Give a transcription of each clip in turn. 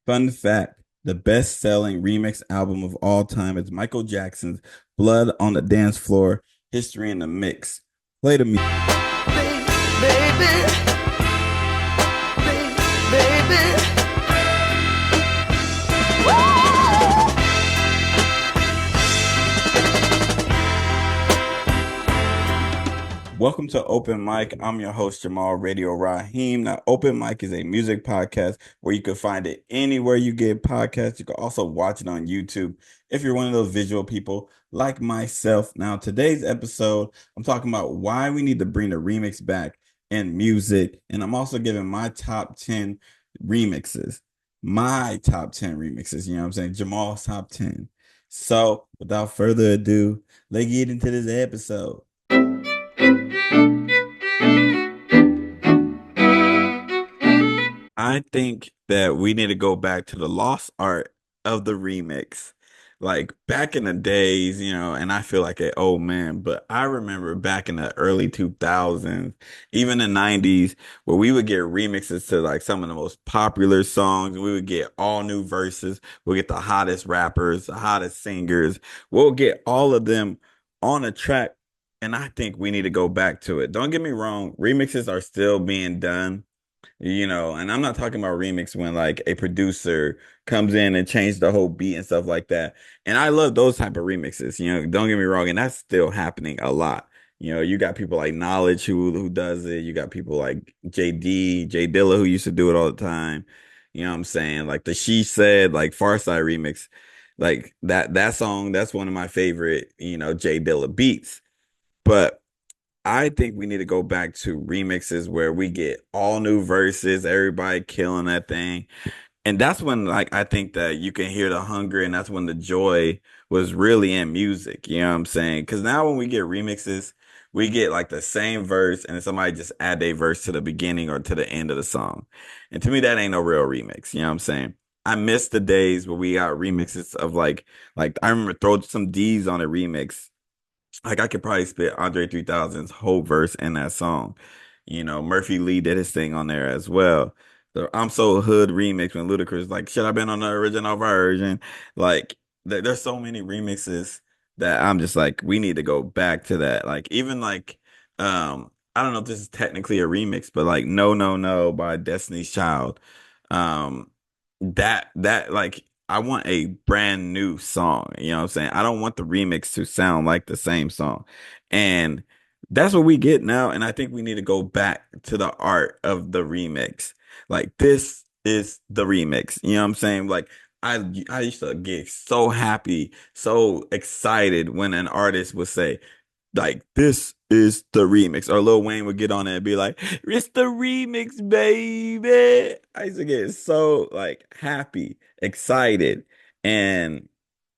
Fun fact, the best-selling remix album of all time is Michael Jackson's Blood on the Dance Floor, History in the Mix. Play the music. Baby, baby. Welcome to Open Mic. I'm your host, Jamal Radio Raheem. Now, Open Mic is a music podcast where you can find it anywhere you get podcasts. You can also watch it on YouTube if you're one of those visual people like myself. Now, today's episode, I'm talking about why we need to bring the remix back in music. And I'm also giving my top 10 remixes. My top 10 remixes. You know what I'm saying? Jamal's top 10. So, without further ado, let's get into this episode. I think that we need to go back to the lost art of the remix. Like back in the days, and I feel like an old man, but I remember back in the early 2000s, even the 90s, where we would get remixes to like some of the most popular songs. We would get all new verses. We'll get the hottest rappers, the hottest singers. We'll get all of them on a track. And I think we need to go back to it. Don't get me wrong, remixes are still being done, and I'm not talking about remix when like a producer comes in and changes the whole beat and stuff like that. And I love those type of remixes, don't get me wrong, and that's still happening a lot. You got people like Knowledge who does it. You got people like J Dilla who used to do it all the time. You know what I'm saying? Like the She Said, like Farside remix, like that song, that's one of my favorite, J Dilla beats. But I think we need to go back to remixes where we get all new verses, everybody killing that thing. And that's when like I think that you can hear the hunger, and that's when the joy was really in music. You know what I'm saying? Because now when we get remixes, we get like the same verse and somebody just add a verse to the beginning or to the end of the song. And to me, that ain't no real remix. You know what I'm saying? I miss the days where we got remixes of like I remember Throw Some D's on a remix. Like I could probably spit Andre 3000's whole verse in that song. Murphy Lee did his thing on there as well. The I'm So Hood remix when Ludacris like, should I been on the original version? Like there's so many remixes that I'm just like, we need to go back to that. Like even like I don't know if this is technically a remix, but like No No No by Destiny's Child. Um that like I want a brand new song. You know what I'm saying? I don't want the remix to sound like the same song. And that's what we get now. And I think we need to go back to the art of the remix. Like this is the remix. You know what I'm saying? Like I used to get so happy, so excited when an artist would say, like, this is the remix. Or Lil Wayne would get on it and be like, it's the remix, baby. I used to get so like happy, excited. And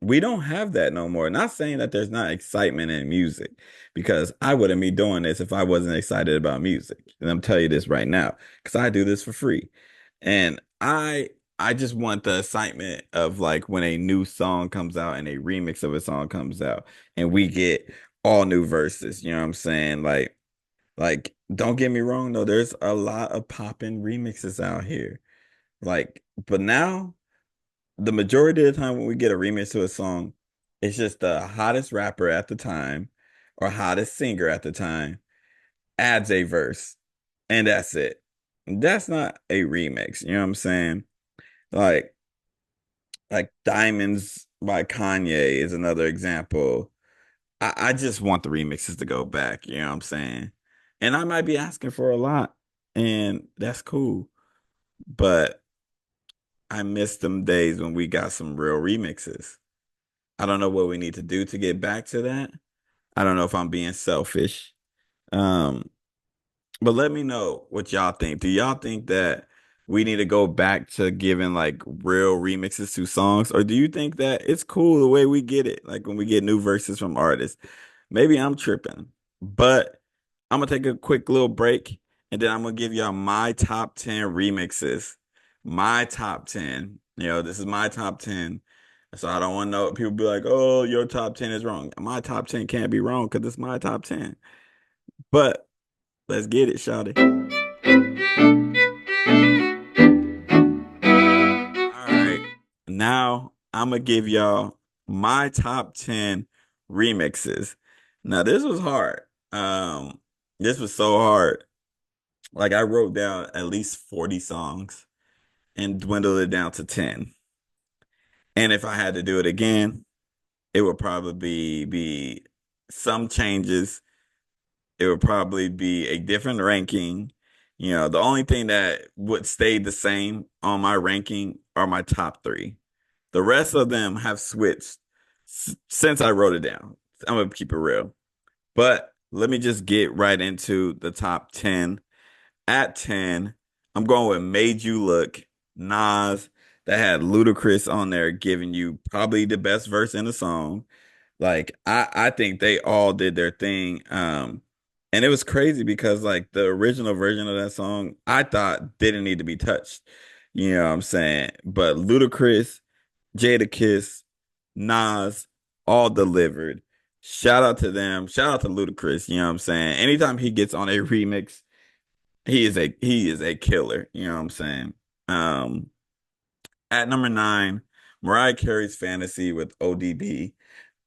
we don't have that no more. Not saying that there's not excitement in music, because I wouldn't be doing this if I wasn't excited about music. And I'm telling you this right now, because I do this for free. And I just want the excitement of like when a new song comes out and a remix of a song comes out and we get all new verses. You know what I'm saying? Like don't get me wrong though, there's a lot of popping remixes out here. Like, but now the majority of the time when we get a remix to a song, it's just the hottest rapper at the time or hottest singer at the time adds a verse, and that's it. That's not a remix. You know what I'm saying? Like like Diamonds by Kanye is another example. I just want the remixes to go back, you know what I'm saying? And I might be asking for a lot, and that's cool. But I miss them days when we got some real remixes. I don't know what we need to do to get back to that. I don't know if I'm being selfish. Um, but let me know what y'all think. Do y'all think that we need to go back to giving like real remixes to songs? Or do you think that it's cool the way we get it? Like when we get new verses from artists? Maybe I'm tripping, but I'm gonna take a quick little break and then I'm gonna give y'all my top 10 remixes. My top 10. This is my top 10. So I don't want to know people be like, oh, your top 10 is wrong. My top 10 can't be wrong because it's my top 10. But let's get it, shawty. All Now I'm gonna give y'all my top 10 remixes. Now this was hard. This was so hard. Like I wrote down at least 40 songs and dwindled it down to 10. And if I had to do it again, it would probably be some changes. It would probably be a different ranking. The only thing that would stay the same on my ranking are my top three. The rest of them have switched since I wrote it down. I'm gonna keep it real. But let me just get right into the top 10. At 10, I'm going with Made You Look, Nas, that had Ludacris on there giving you probably the best verse in the song. Like I think they all did their thing. And it was crazy because like the original version of that song, I thought didn't need to be touched. You know what I'm saying? But Ludacris, Jada Kiss, Nas, all delivered. Shout out to them. Shout out to Ludacris. You know what I'm saying? Anytime he gets on a remix, he is a killer. You know what I'm saying? Um, at number nine, Mariah Carey's Fantasy with ODB.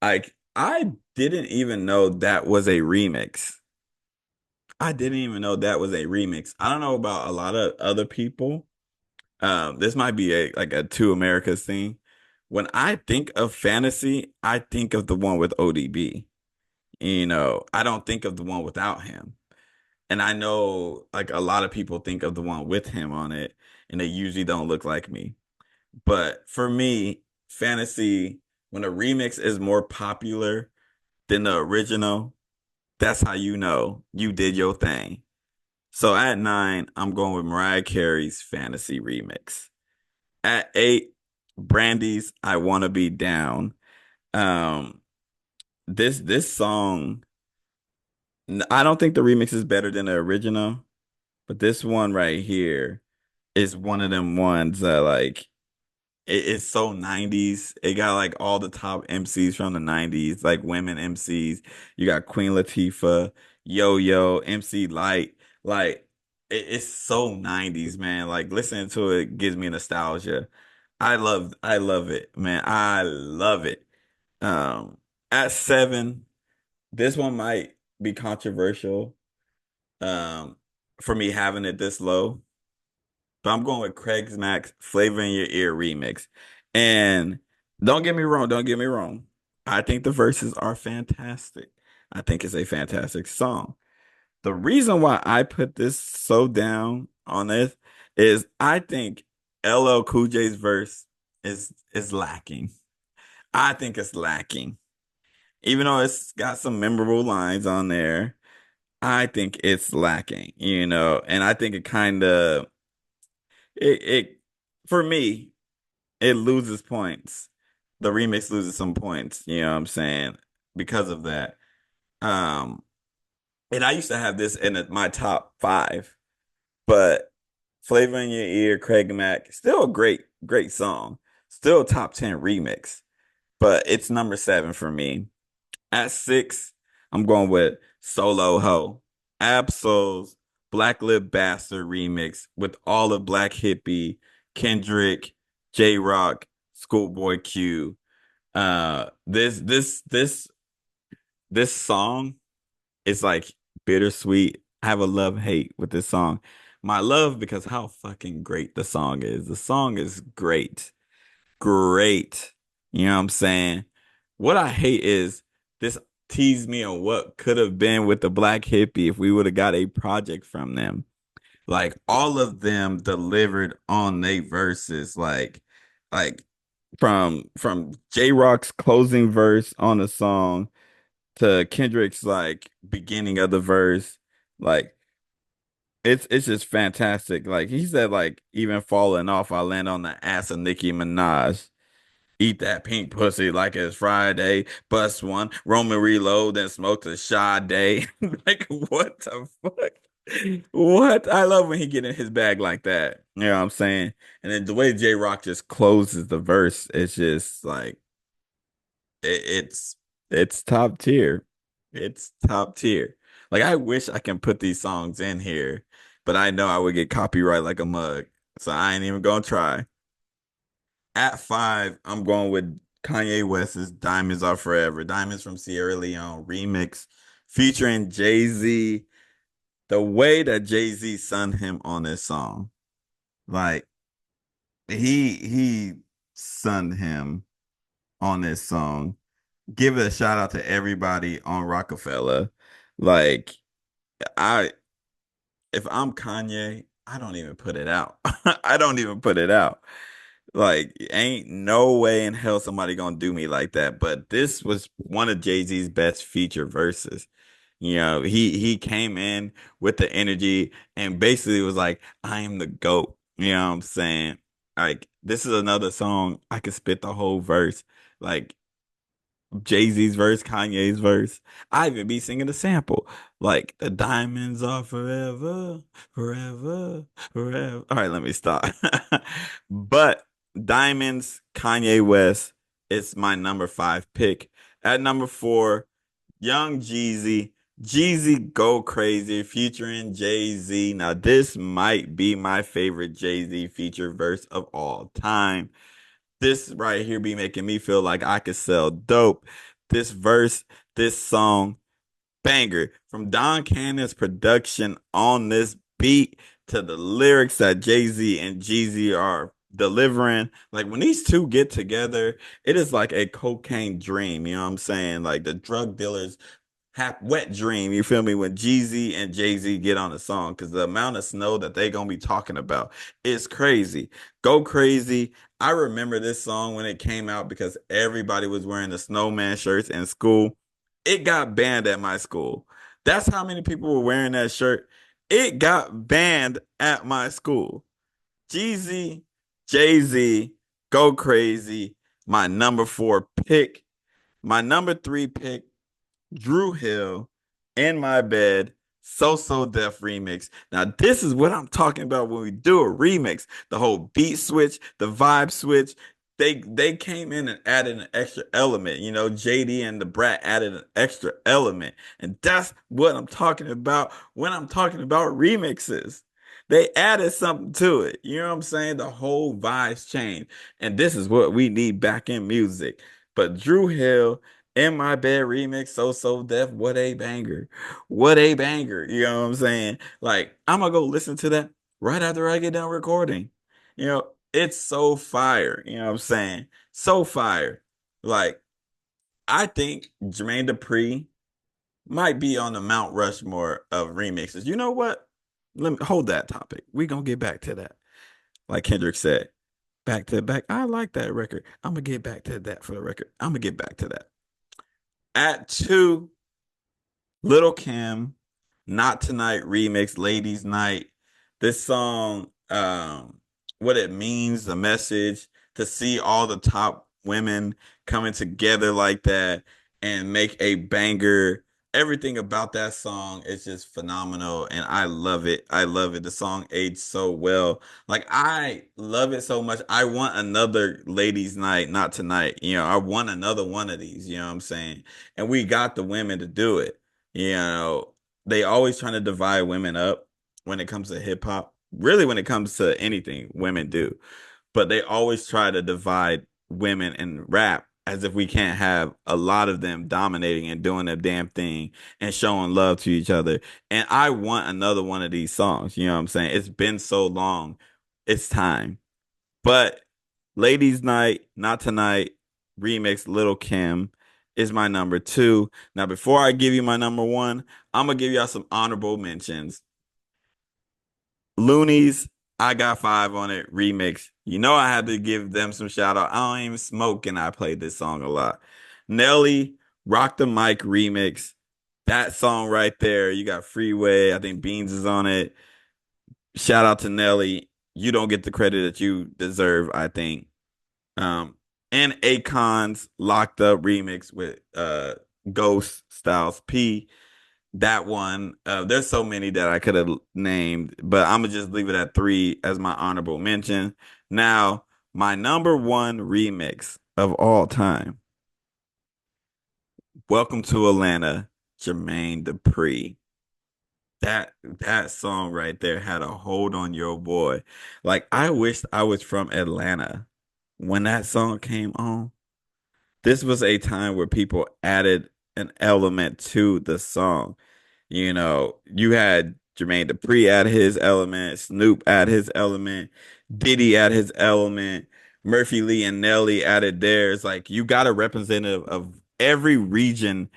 Like I didn't even know that was a remix. I didn't even know that was a remix. I don't know about a lot of other people. This might be a two Americas thing. When I think of fantasy, I think of the one with ODB. I don't think of the one without him. And I know like a lot of people think of the one with him on it, and they usually don't look like me. But for me, fantasy, when a remix is more popular than the original, that's how you know you did your thing. So at nine, I'm going with Mariah Carey's Fantasy Remix. At eight, Brandy's I Wanna Be Down. Um, this song, I don't think the remix is better than the original, but this one right here is one of them ones that like it's so 90s. It got like all the top MCs from the 90s, like women MCs. You got Queen Latifah, Yo Yo, MC Light. Like it's so 90s, man. Like listening to it gives me nostalgia. I love it, man. I love it. Um, at seven, this one might be controversial, um, for me having it this low. But I'm going with Craig's Max Flavor in Your Ear remix. And don't get me wrong. I think the verses are fantastic. I think it's a fantastic song. The reason why I put this so down on this is I think LL Cool J's verse is lacking. I think it's lacking. Even though it's got some memorable lines on there, I think it's lacking, and I think it for me, it loses points. The remix loses some points, you know what I'm saying? Because of that. Um, and I used to have this in my top five, but Flavor in Your Ear, Craig Mack, still a great, great song. Still a top 10 remix, but it's number seven for me. At six, I'm going with Solo Ho. Absol's Black Lip Bastard remix with all of Black Hippie, Kendrick, J Rock, Schoolboy Q. This song is like bittersweet. I have a love hate with this song. My love because how fucking great the song is. The song is great. Great. You know what I'm saying? What I hate is this teased me on what could have been with the Black Hippie if we would have got a project from them. Like all of them delivered on their verses. Like from J Rock's closing verse on the song to Kendrick's like beginning of the verse. Like it's just fantastic. Like he said, like even falling off, I land on the ass of Nicki Minaj. Eat that pink pussy like it's Friday. Bust one, Roman reload, then smoke the Sade. Like what the fuck? What? I love when he get in his bag like that. You know what I'm saying? And then the way J Rock just closes the verse, it's just like it's it's top tier. It's top tier. Like I wish I can put these songs in here, but I know I would get copyright like a mug. So I ain't even gonna try. At five, I'm going with Kanye West's Diamonds Are Forever. Diamonds from Sierra Leone remix featuring Jay-Z. The way that Jay-Z sung him on this song, like he sung him on this song. Give it a shout out to everybody on Rockefeller. Like I if I'm Kanye, I don't even put it out. I don't even put it out. Like, ain't no way in hell somebody gonna do me like that. But this was one of Jay-Z's best feature verses. You know, he came in with the energy and basically was like, I am the GOAT. You know what I'm saying? Like, this is another song I could spit the whole verse. Like, Jay-Z's verse, Kanye's verse. I even be singing the sample. Like the diamonds are forever, forever, forever. All right, let me stop. But Diamonds, Kanye West, it's my number five pick. At number four, Young Jeezy. Jeezy Go Crazy featuring Jay-Z. Now, this might be my favorite Jay-Z feature verse of all time. This right here be making me feel like I could sell dope. This verse, this song, banger. From Don Cannon's production on this beat to the lyrics that Jay-Z and Jeezy are delivering. Like when these two get together, it is like a cocaine dream. You know what I'm saying? Like the drug dealers wet dream, you feel me? When Jeezy and Jay-Z get on a song, because the amount of snow that they gonna be talking about is crazy. Go Crazy. I remember this song when it came out because everybody was wearing the snowman shirts in school. It got banned at my school. That's how many people were wearing that shirt. It got banned at my school. Jeezy, Jay-Z, Go Crazy, my number four pick. My number three pick, Drew Hill, In My Bed, So Def remix. Now, this is what I'm talking about when we do a remix. The whole beat switch, the vibe switch. They came in and added an extra element. You know, JD and the Brat added an extra element. And that's what I'm talking about when I'm talking about remixes. They added something to it. You know what I'm saying? The whole vibes changed. And this is what we need back in music. But Drew Hill, In My Bed remix, So Def, what a banger. What a banger. You know what I'm saying? Like, I'm gonna go listen to that right after I get done recording. You know, it's so fire. You know what I'm saying? So fire. Like, I think Jermaine Dupri might be on the Mount Rushmore of remixes. You know what? Let me hold that topic. We gonna get back to that. Like Kendrick said, back to back. I like that record. I'm gonna get back to that for the record. I'm gonna get back to that. At two, Little Kim, Not Tonight remix, Ladies Night. This song, what it means, the message, to see all the top women coming together like that and make a banger. Everything about that song is just phenomenal and I love it. I love it. The song aged so well. Like I love it so much. I want another ladies night, not tonight. You know, I want another one of these, you know what I'm saying? And we got the women to do it. You know, they always trying to divide women up when it comes to hip hop. Really, when it comes to anything, women do. But they always try to divide women in rap as if we can't have a lot of them dominating and doing their damn thing and showing love to each other. And I want another one of these songs. You know what I'm saying? It's been so long. It's time. But Ladies Night, Not Tonight, remix Little Kim is my number two. Now, before I give you my number one, I'm gonna give y'all some honorable mentions. Loonies, I got five on it, remix. You know I had to give them some shout out. I don't even smoke and I played this song a lot. Nelly, Rock the Mic remix. That song right there. You got Freeway. I think Beans is on it. Shout out to Nelly. You don't get the credit that you deserve, I think. Um, and Akon's Locked Up remix with Ghost Styles P. That one, there's so many that I could have named, but I'm gonna just leave it at three as my honorable mention. Now, my number one remix of all time, Welcome to Atlanta, Jermaine Dupri. That song right there had a hold on your boy. Like I wished I was from Atlanta when that song came on, this was a time where people added an element to the song. You know, you had Jermaine Dupri add his element, Snoop add his element, Diddy add his element, Murphy Lee and Nelly added theirs. Like you got a representative of every region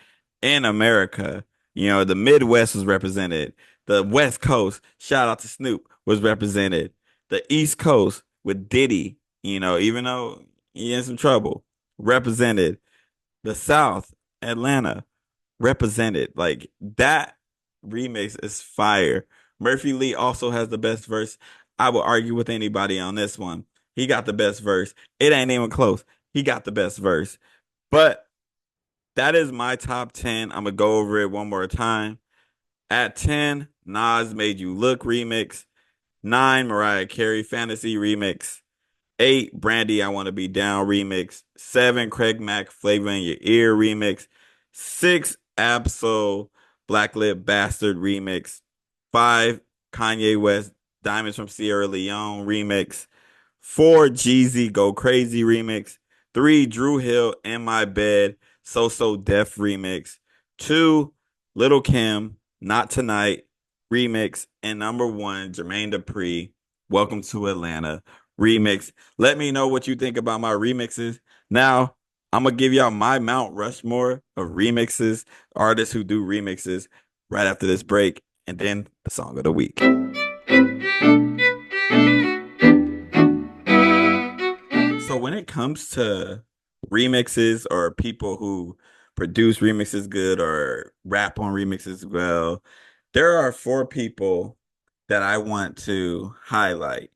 in America. You know, the Midwest was represented. The West Coast, shout out to Snoop, was represented. The East Coast with Diddy, you know, even though he in some trouble, represented. The South, Atlanta, represented. Like that remix is fire. Murphy Lee also has the best verse. I will argue with anybody on this one. He got the best verse. It ain't even close. He got the best verse. But that is my top 10. I'm gonna go over it one more time. At 10, Nas Made You Look remix. 9, Mariah Carey Fantasy remix. 8, Brandy, I Want to Be Down remix. 7, Craig Mack, Flavor in Your Ear remix. 6, Absol, Black Lip Bastard remix. 5, Kanye West, Diamonds from Sierra Leone remix. 4, Jeezy, Go Crazy remix. 3, Drew Hill, In My Bed, So So Def remix. 2, Little Kim, Not Tonight remix. And number 1, Jermaine Dupri, Welcome to Atlanta remix. Let me know what you think about my remixes. Now, I'm gonna give y'all my Mount Rushmore of remixes, artists who do remixes right after this break, and then the song of the week. So when it comes to remixes or people who produce remixes good or rap on remixes well, there are four people that I want to highlight.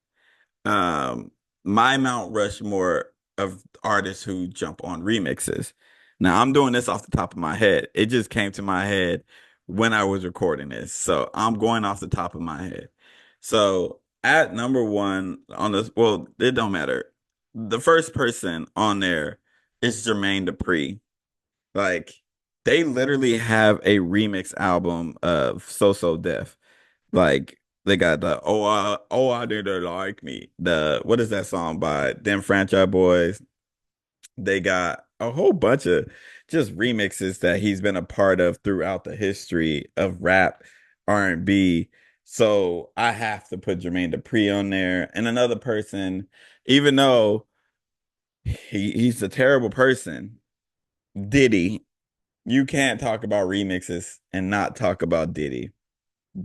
um my Mount Rushmore of artists who jump on remixes. Now I'm doing this off the top of my head. It just came to my head when I was recording this. So I'm going off the top of my head. So at number one on this, well, it don't matter. The first person on there is Jermaine Dupri. Like they literally have a remix album of So So Def. Like they got the I didn't like me. The what is that song by them Franchise Boys? They got a whole bunch of just remixes that he's been a part of throughout the history of rap, R&B. So I have to put Jermaine Dupri on there. And another person, even though he's a terrible person, Diddy. You can't talk about remixes and not talk about Diddy.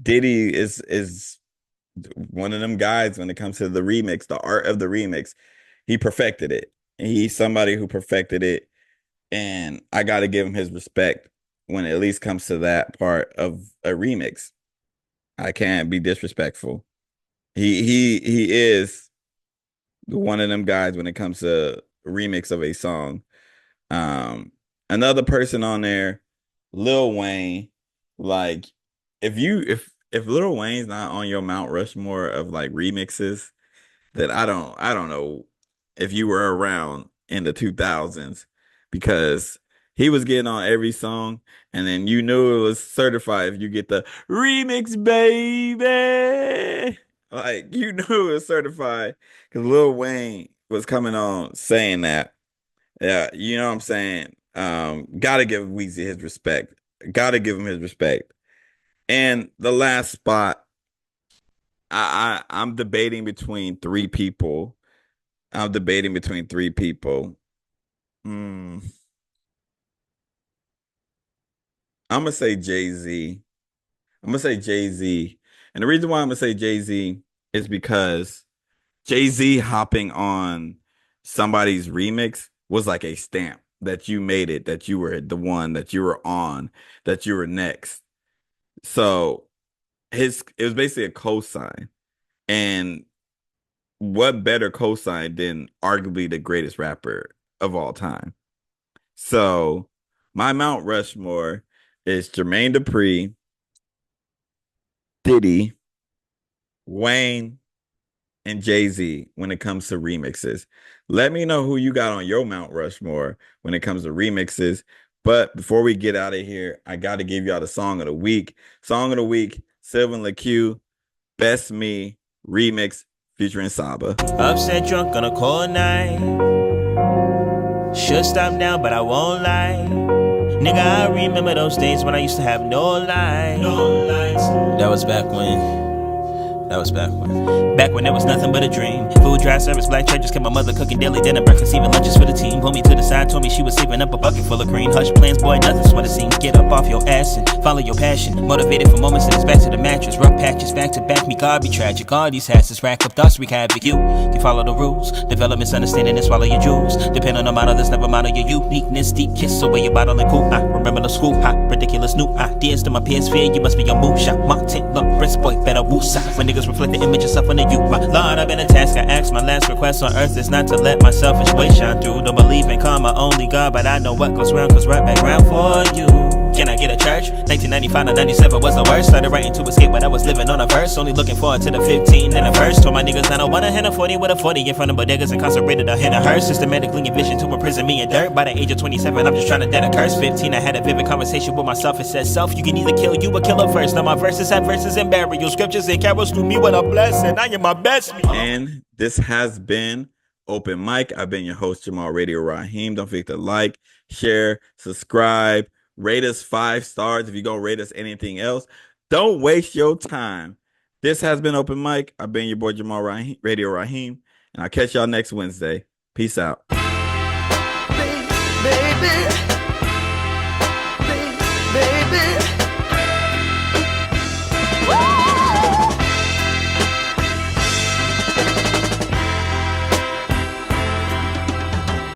Diddy is one of them guys when it comes to the remix, the art of the remix. He perfected it. He's somebody who perfected it, and I got to give him his respect when it at least comes to that part of a remix. I can't be disrespectful. He is one of them guys when it comes to remix of a song. Um, Another person on there, Lil Wayne. Like, if Lil Wayne's not on your Mount Rushmore of like remixes, then I don't know if you were around in the 2000s because he was getting on every song, and then you knew it was certified if you get the remix, baby. Like you knew it was certified because Lil Wayne was coming on saying that. Yeah, you know what I'm saying? Gotta give Weezy his respect. Gotta give him his respect. And the last spot, I'm debating between three people. I'm debating between three people. Hmm. I'm gonna say Jay-Z. I'm gonna say Jay-Z. And the reason why I'm gonna say Jay-Z is because Jay-Z hopping on somebody's remix was like a stamp that you made it, that you were the one, that you were on, that you were next. So his it was basically a cosign. And what better cosign than arguably the greatest rapper of all time? So my Mount Rushmore is Jermaine Dupri, Diddy, Wayne, and Jay-Z when it comes to remixes. Let me know who you got on your Mount Rushmore when it comes to remixes. But before we get out of here, I got to give y'all the song of the week. Song of the week, Sylvan LaCue, Best Me remix featuring Saba. Upset drunk on a cold night. Should stop now, but I won't lie. Nigga, I remember those days when I used to have no lights. That was back when. Back when there was nothing but a dream. Food, dry service, black churches, kept my mother cooking daily dinner, breakfast, even lunches for the team. Pulled me to the side, told me she was saving up a bucket full of green. Hush plans, boy, nothing's what it seems. Get up off your ass and follow your passion. Motivated for moments and it's back to the mattress. Rough patches, back to back, me God be tragic. All these hasses rack up thoughts, wreak havoc. You follow the rules, develop misunderstanding and swallow your jewels. Depend on the model, that's never model your uniqueness. Deep kiss away your bottle and cool. I remember the school, ridiculous new ideas to my peers. Fear you must be a move shot. Martin, look, wrist boy, better woo side. When niggas reflect the image of suffering to you, my Lord, I've been a task. I asked my last request on earth is not to let my selfish way shine through. Don't believe in karma, only God, but I know what goes round goes right back round for you. Can I get a church? 1995 to 97 was the worst. Started writing to escape, but I was living on a verse. Only looking forward to the 15 and the first. Told my niggas I don't want to hit a 40 with a 40 in front of bodegas, incarcerated a hit of her. Systematically envisioned to imprison me in dirt. By the age of 27, I'm just trying to dead a curse. 15, I had a vivid conversation with myself. It said, self, you can either kill you or kill a verse. Now my verses have verses and burial scriptures and carols to me with a blessing. I am my best. And this has been Open Mic. I've been your host, Jamal Radio Raheem. Don't forget to like, share, subscribe, rate us 5 stars. If you're going to rate us anything else, don't waste your time. This has been Open Mic. I've been your boy, Jamal Radio Raheem. And I'll catch y'all next Wednesday. Peace out. Baby.